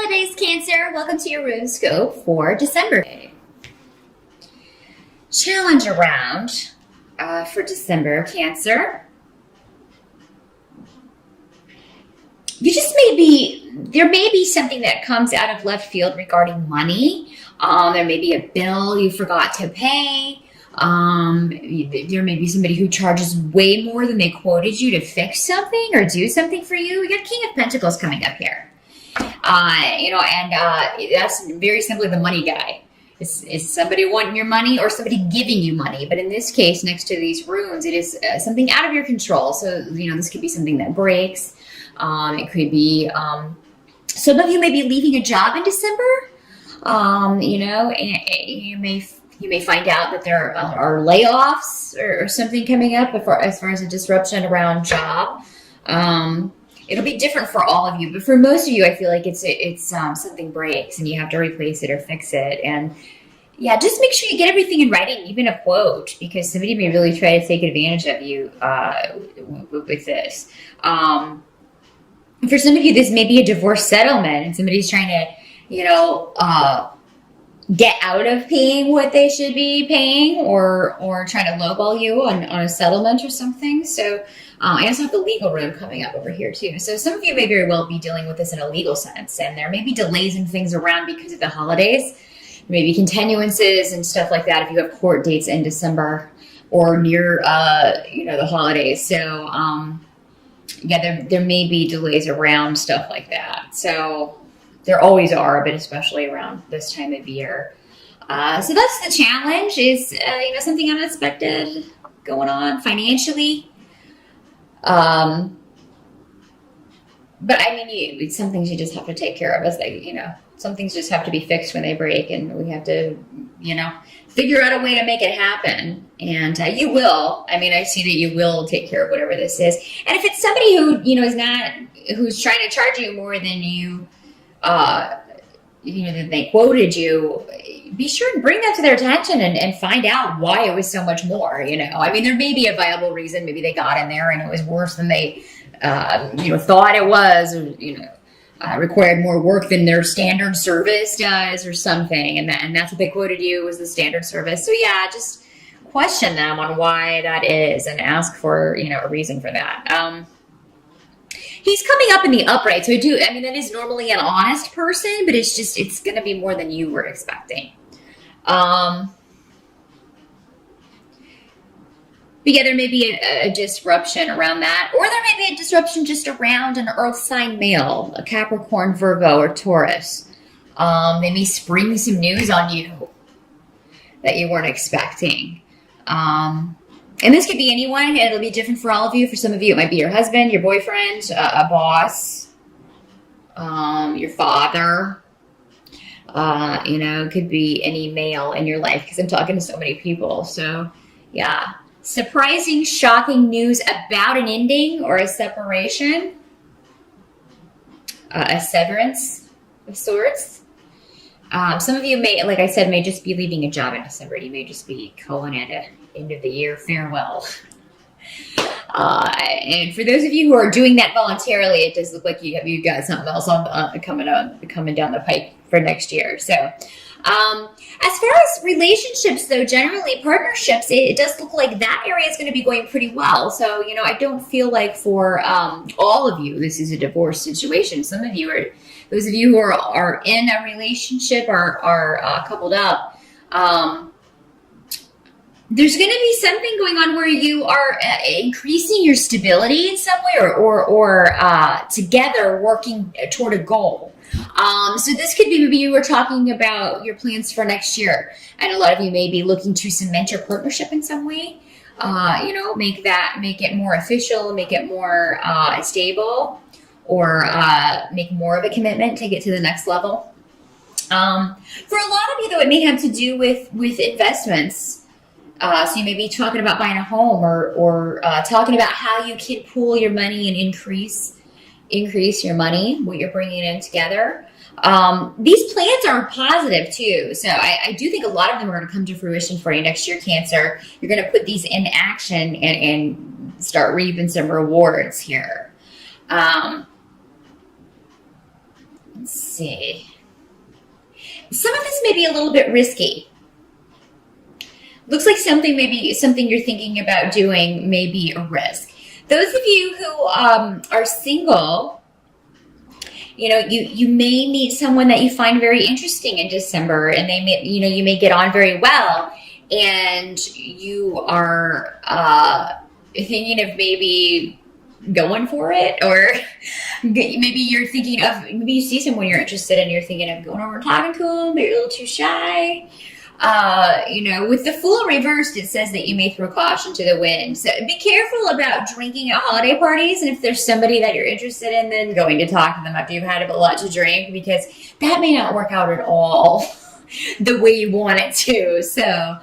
holidays, Cancer. Welcome to your horoscope for December. Challenge around for December, Cancer. There may be something that comes out of left field regarding money. There may be a bill you forgot to pay. There may be somebody who charges way more than they quoted you to fix something or do something for you. We got King of Pentacles coming up here. That's very simply the money guy. Is somebody wanting your money or somebody giving you money? But in this case, next to these runes, it is something out of your control. So, this could be something that breaks. It could be, some of you may be leaving a job in December. And you may find out that there are layoffs or something coming up as far as a disruption around job. It'll be different for all of you, but for most of you, I feel like it's something breaks and you have to replace it or fix it. And yeah, just make sure you get everything in writing, even a quote, because somebody may really try to take advantage of you with this. For some of you, this may be a divorce settlement and somebody's trying to, get out of paying what they should be paying or trying to lowball you on a settlement or something. So I also have the legal room coming up over here too. So some of you may very well be dealing with this in a legal sense, and there may be delays and things around because of the holidays, maybe continuances and stuff like that if you have court dates in December or near the holidays. So there may be delays around stuff like that. So there always are, but especially around this time of year. So that's the challenge is, something unexpected going on financially. But some things you just have to take care of some things just have to be fixed when they break, and we have to, figure out a way to make it happen. And you will. I see that you will take care of whatever this is. And if it's somebody who, who's trying to charge you more than you, that they quoted you, be sure and bring that to their attention and find out why it was so much more. There may be a viable reason. Maybe they got in there and it was worse than they, thought it was, or, required more work than their standard service does or something. And that's what they quoted you was the standard service. So yeah, just question them on why that is and ask for, a reason for that. He's coming up in the upright. So that is normally an honest person, but it's going to be more than you were expecting. But yeah, there may be a disruption around that, or there may be a disruption just around an earth sign male, a Capricorn, Virgo, or Taurus. They may spring some news on you that you weren't expecting. And this could be anyone. It'll be different for all of you. For some of you, it might be your husband, your boyfriend, a boss, your father. It could be any male in your life because I'm talking to so many people. So, yeah. Surprising, shocking news about an ending or a separation. A severance of sorts. Some of you may, like I said, may just be leaving a job in December. You may just be calling it an end of the year farewell. And for those of you who are doing that voluntarily, it does look like you've got something else coming down the pike for next year. So, as far as relationships, though, generally partnerships, it does look like that area is going to be going pretty well. So, I don't feel like for all of you, this is a divorce situation. Some of you those of you who are in a relationship are coupled up. There's going to be something going on where you are increasing your stability in some way or together working toward a goal. So this could be maybe you were talking about your plans for next year. And a lot of you may be looking to cement your partnership in some way. Make it more official, make it more stable, or make more of a commitment to get to the next level. For a lot of you, though, it may have to do with investments. So you may be talking about buying a home or talking about how you can pool your money and increase your money, what you're bringing in together. These plans are positive too. So I do think a lot of them are going to come to fruition for you next year, Cancer. You're going to put these in action and start reaping some rewards here. Let's see. Some of this may be a little bit risky. Looks like something you're thinking about doing may be a risk. Those of you who are single, you may meet someone that you find very interesting in December, and you may get on very well, and you are thinking of maybe going for it, or maybe you're thinking of, maybe you see someone you're interested in, you're thinking of going over and talking to them, but you're a little too shy. With the Fool reversed, it says that you may throw caution to the wind. So be careful about drinking at holiday parties. And if there's somebody that you're interested in, then going to talk to them after you've had a lot to drink, because that may not work out at all the way you want it to. So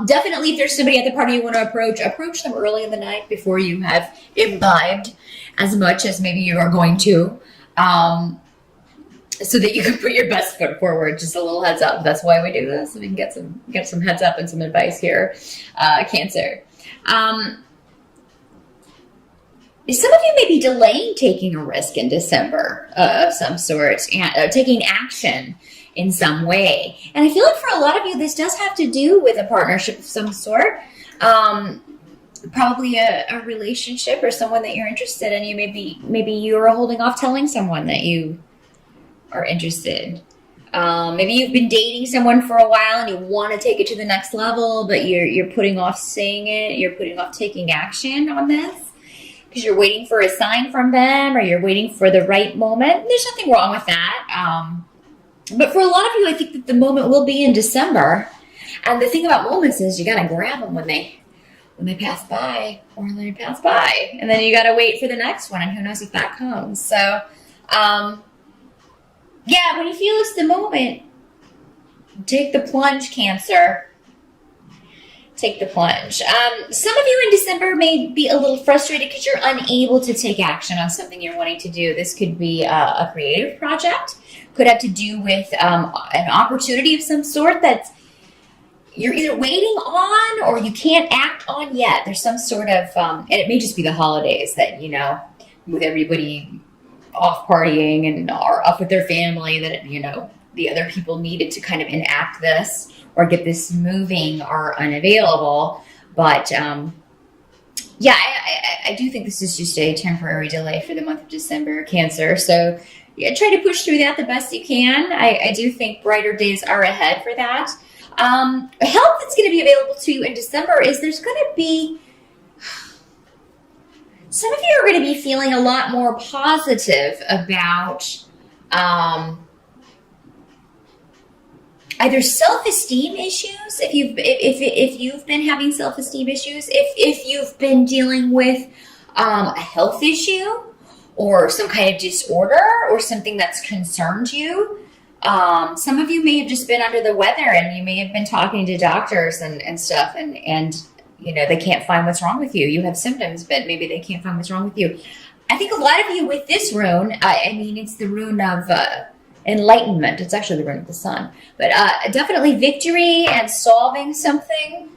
definitely, if there's somebody at the party you want to approach them early in the night before you have imbibed as much as maybe you are going to. So that you can put your best foot forward. Just a little heads up. That's why we do this. So we can get some heads up and some advice here. Cancer. Some of you may be delaying taking a risk in December of some sort, and taking action in some way. And I feel like for a lot of you, this does have to do with a partnership of some sort. Probably a relationship or someone that you're interested in. You maybe you're holding off telling someone that you are interested. Maybe you've been dating someone for a while and you want to take it to the next level, but you're putting off saying it. You're putting off taking action on this because you're waiting for a sign from them, or you're waiting for the right moment. There's nothing wrong with that. But for a lot of you, I think that the moment will be in December. And the thing about moments is you got to grab them when they pass by, or they pass by, and then you got to wait for the next one, and who knows if that comes. So, yeah, when you feel it's the moment, take the plunge, Cancer. Take the plunge. Some of you in December may be a little frustrated because you're unable to take action on something you're wanting to do. This could be a creative project. Could have to do with an opportunity of some sort that you're either waiting on or you can't act on yet. There's some sort of, and it may just be the holidays that, with everybody off partying and are up with their family, that the other people needed to kind of enact this or get this moving are unavailable. But yeah, I do think this is just a temporary delay for the month of December, Cancer. So yeah, try to push through that the best you can. I do think brighter days are ahead for that. Help that's going to be available to you in December is there's going to be, some of you are going to be feeling a lot more positive about either self-esteem issues, if you've been having self-esteem issues, if you've been dealing with a health issue or some kind of disorder or something that's concerned you. Some of you may have just been under the weather, and you may have been talking to doctors and stuff, and they can't find what's wrong with you. You have symptoms, but maybe they can't find what's wrong with you. I think a lot of you with this rune, it's the rune of enlightenment. It's actually the rune of the sun. But definitely victory and solving something.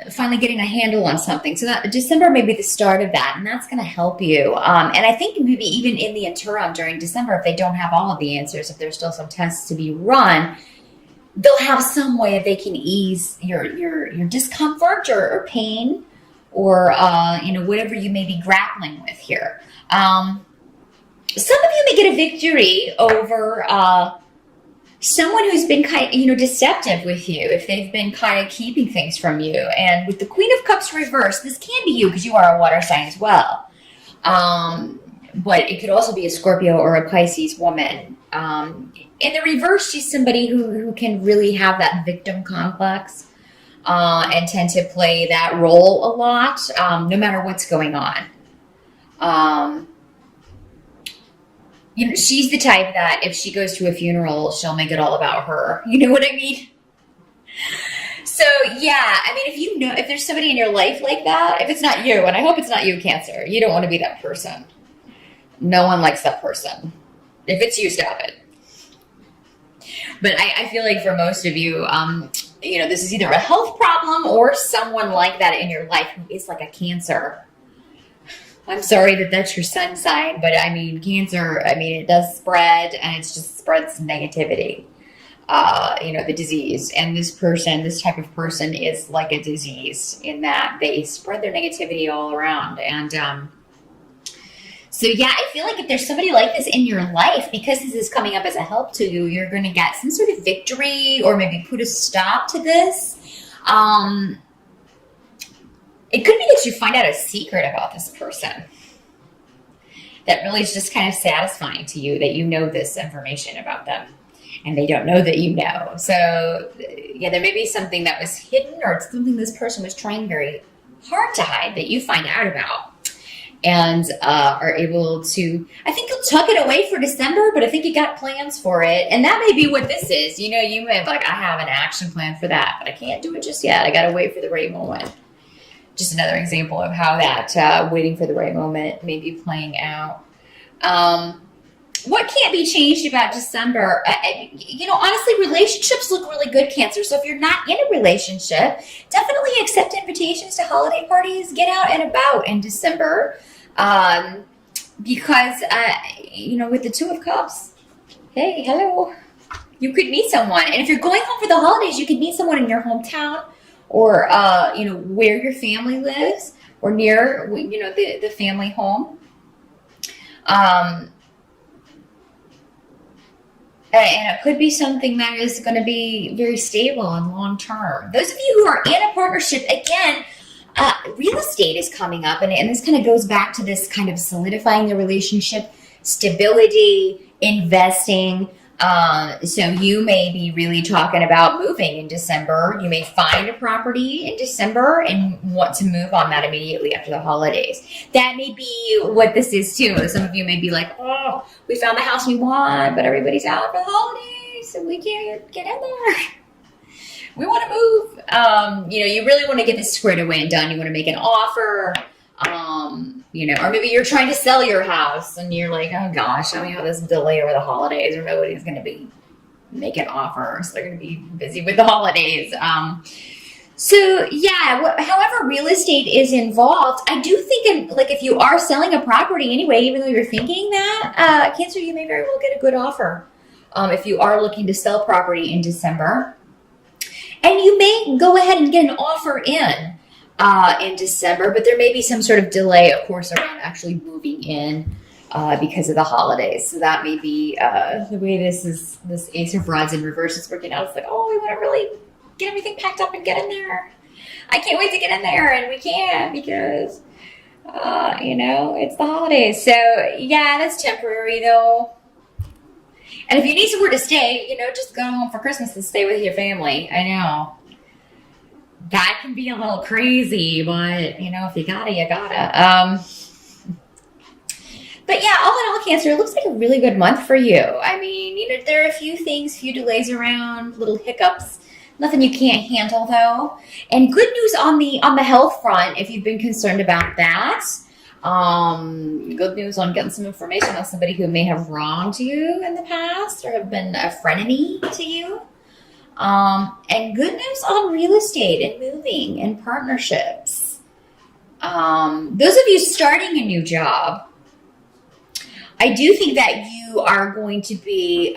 Finally getting a handle on something. So that December may be the start of that, and that's going to help you. And I think maybe even in the interim during December, if they don't have all of the answers, if there's still some tests to be run, they'll have some way that they can ease your discomfort or pain or whatever you may be grappling with here. Some of you may get a victory over someone who's been kind of, deceptive with you, if they've been kind of keeping things from you. And with the Queen of Cups reversed, this can be you because you are a water sign as well. But it could also be a Scorpio or a Pisces woman. In the reverse, she's somebody who can really have that victim complex and tend to play that role a lot, no matter what's going on. She's the type that if she goes to a funeral, she'll make it all about her. You know what I mean? So, yeah, if there's somebody in your life like that, if it's not you, and I hope it's not you, Cancer, you don't want to be that person. No one likes that person. If it's you, stop it. But I feel like for most of you, this is either a health problem or someone like that in your life who is like a Cancer. I'm sorry that that's your sun sign, but I mean, Cancer, I mean, it does spread and it just spreads negativity, the disease. And this type of person is like a disease in that they spread their negativity all around. And so, yeah, I feel like if there's somebody like this in your life, because this is coming up as a help to you, you're going to get some sort of victory or maybe put a stop to this. It could be that you find out a secret about this person that really is just kind of satisfying to you, that you know this information about them and they don't know that you know. So, yeah, there may be something that was hidden or something this person was trying very hard to hide that you find out about and are able to, I think you'll tuck it away for December, but I think you got plans for it. And that may be what this is. You may have like, I have an action plan for that, but I can't do it just yet. I got to wait for the right moment. Just another example of how that waiting for the right moment may be playing out. What can't be changed about December? Honestly, relationships look really good, Cancer. So if you're not in a relationship, definitely accept invitations to holiday parties. Get out and about in December. Because, with the Two of Cups, hey, hello, you could meet someone. And if you're going home for the holidays, you could meet someone in your hometown or, where your family lives or near, the family home. And it could be something that is going to be very stable and long term. Those of you who are in a partnership, again, real estate is coming up. And this kind of goes back to this kind of solidifying the relationship, stability, investing. So you may be really talking about moving in December. You may find a property in December and want to move on that immediately after the holidays. That may be what this is too. Some of you may be like, oh, we found the house we want, but everybody's out for the holidays, so we can't get in there. We want to move. You really want to get this squared away and done. You want to make an offer. Or maybe you're trying to sell your house and you're like, oh gosh, I mean, have this delay over the holidays or nobody's going to be making offers. They're going to be busy with the holidays. However real estate is involved, I do think if you are selling a property anyway, even though you're thinking that, Cancer, you may very well get a good offer. If you are looking to sell property in December, and you may go ahead and get an offer in December, but there may be some sort of delay, of course, around actually moving in because of the holidays. So that may be the way this Ace of Rods in reverse is working out. It's like, oh, we want to really get everything packed up and get in there. I can't wait to get in there, and we can't because, it's the holidays. So, yeah, that's temporary, though. And if you need somewhere to stay, just go home for Christmas and stay with your family. I know. That can be a little crazy, but, if you gotta, you gotta. But yeah, all in all, Cancer, it looks like a really good month for you. I mean, there are a few delays around, little hiccups. Nothing you can't handle, though. And good news on the health front, if you've been concerned about that. Good news on getting some information on somebody who may have wronged you in the past or have been a frenemy to you. And good news on real estate and moving and partnerships. Those of you starting a new job, I do think that you are going to be,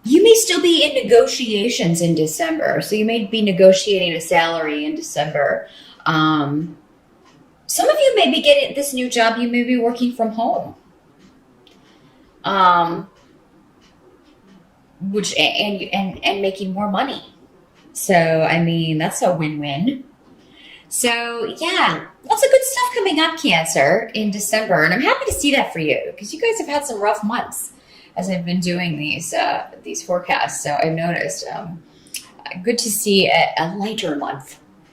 you may still be in negotiations in December. So you may be negotiating a salary in December. Some of you may be getting this new job. You may be working from home. Which and making more money. So, I mean, that's a win-win. So, yeah, lots of good stuff coming up, Cancer, in December. And I'm happy to see that for you because you guys have had some rough months as I've been doing these forecasts. So I've noticed good to see a lighter month